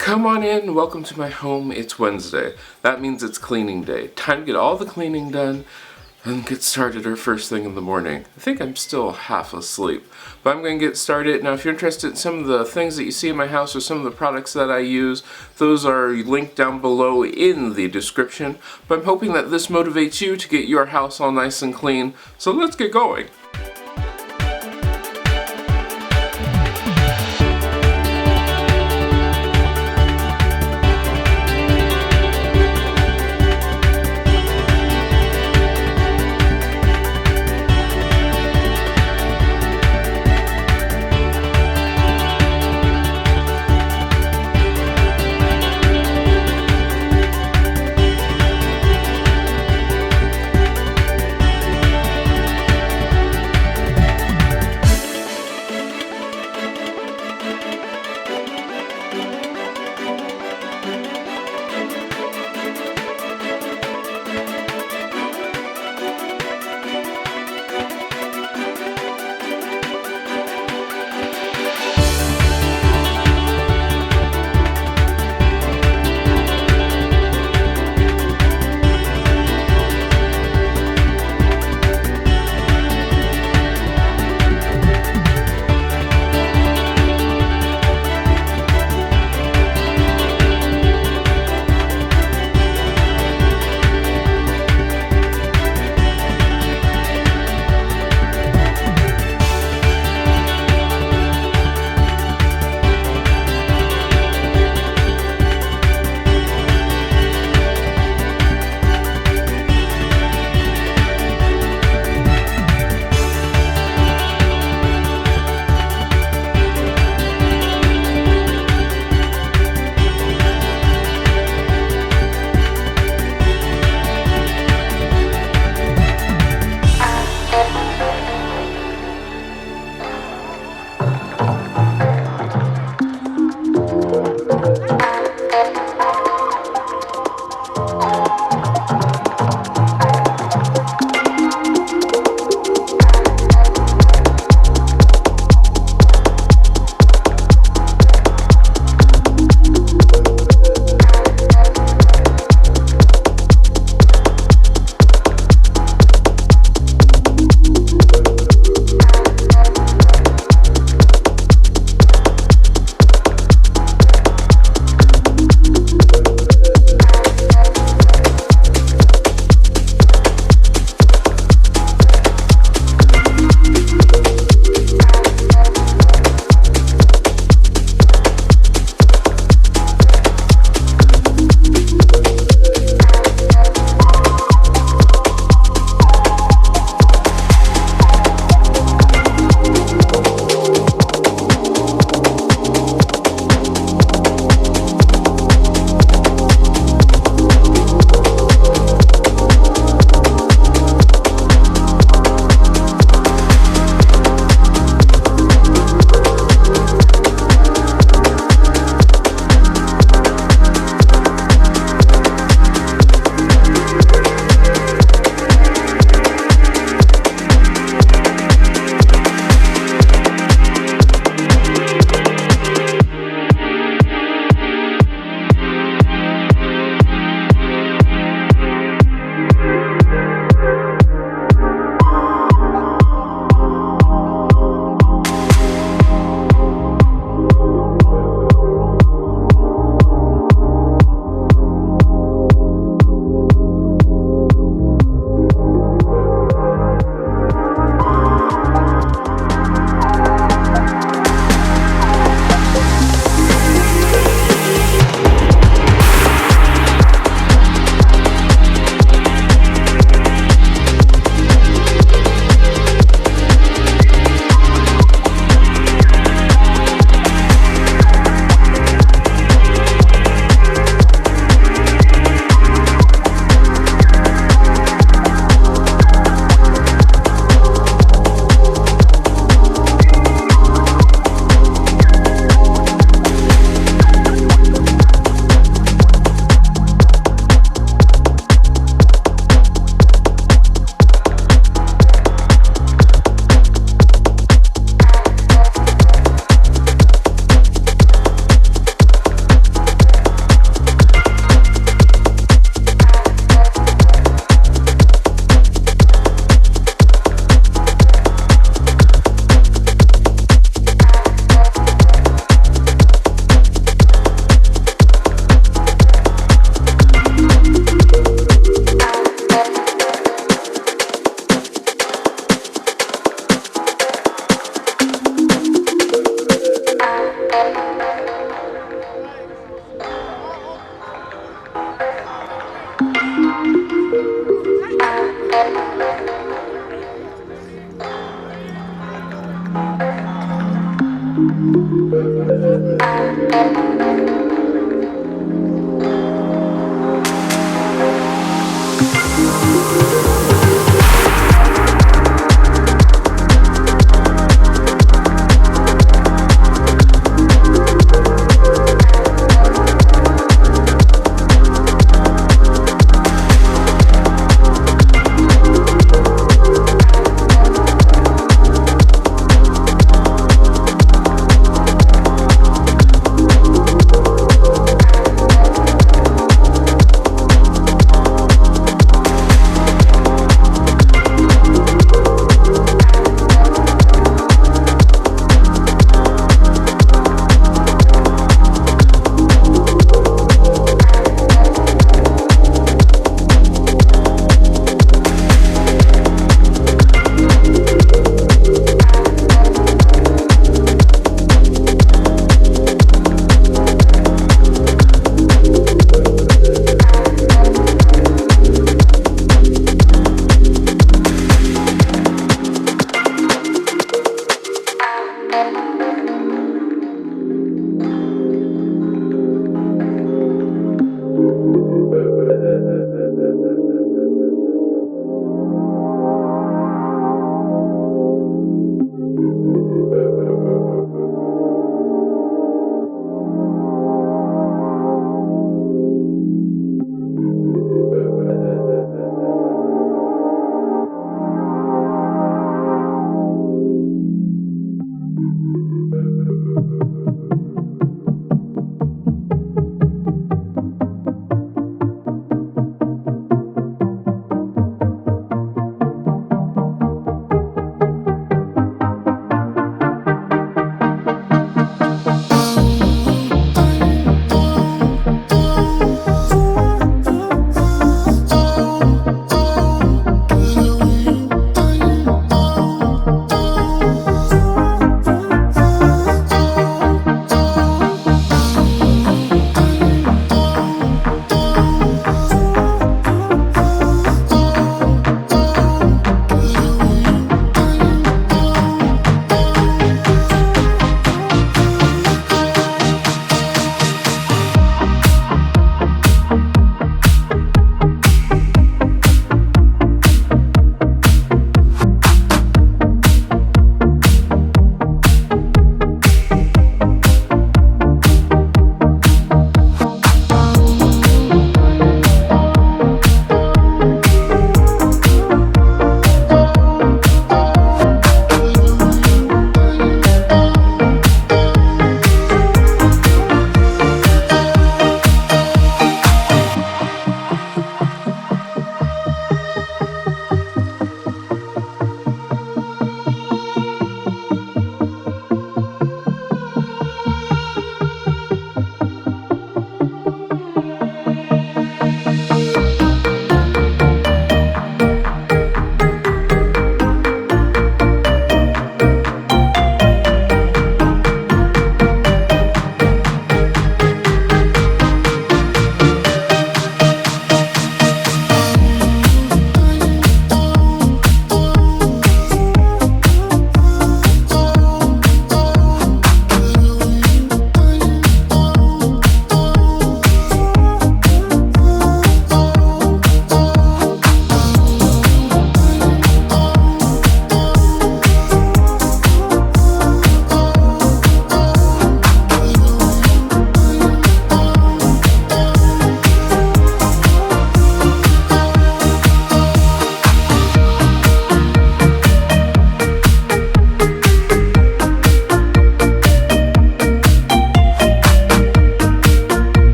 Come on in, welcome to my home. It's Wednesday. That means it's cleaning day. Time to get all the cleaning done and get started our first thing in the morning. I think I'm still half asleep, but I'm going to get started. Now, if you're interested in some of the things that you see in my house or some of the products that I use, those are linked down below in the description. But I'm hoping that this motivates you to get your house all nice and clean. So let's get going.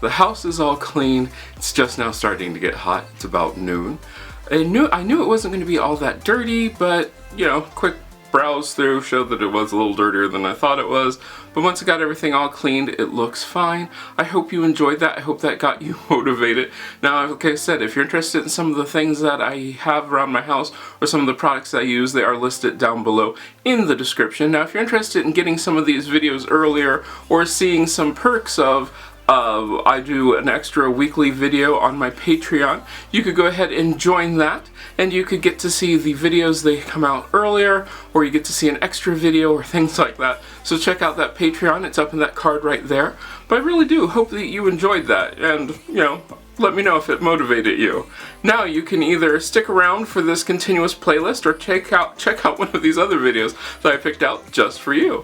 The house is all clean. It's just now starting to get hot. It's about noon. I knew it wasn't going to be all that dirty, but, you know, quick browse through showed that it was a little dirtier than I thought it was. But once I got everything all cleaned, it looks fine. I hope you enjoyed that. I hope that got you motivated. Now, like I said, if you're interested in some of the things that I have around my house or some of the products I use, they are listed down below in the description. Now, if you're interested in getting some of these videos earlier or seeing some perks of I do an extra weekly video on my Patreon, you could go ahead and join that, and you could get to see the videos they come out earlier, or you get to see an extra video or things like that. So check out that Patreon, it's up in that card right there. But I really do hope that you enjoyed that, and, you know, let me know if it motivated you. Now you can either stick around for this continuous playlist or check out one of these other videos that I picked out just for you.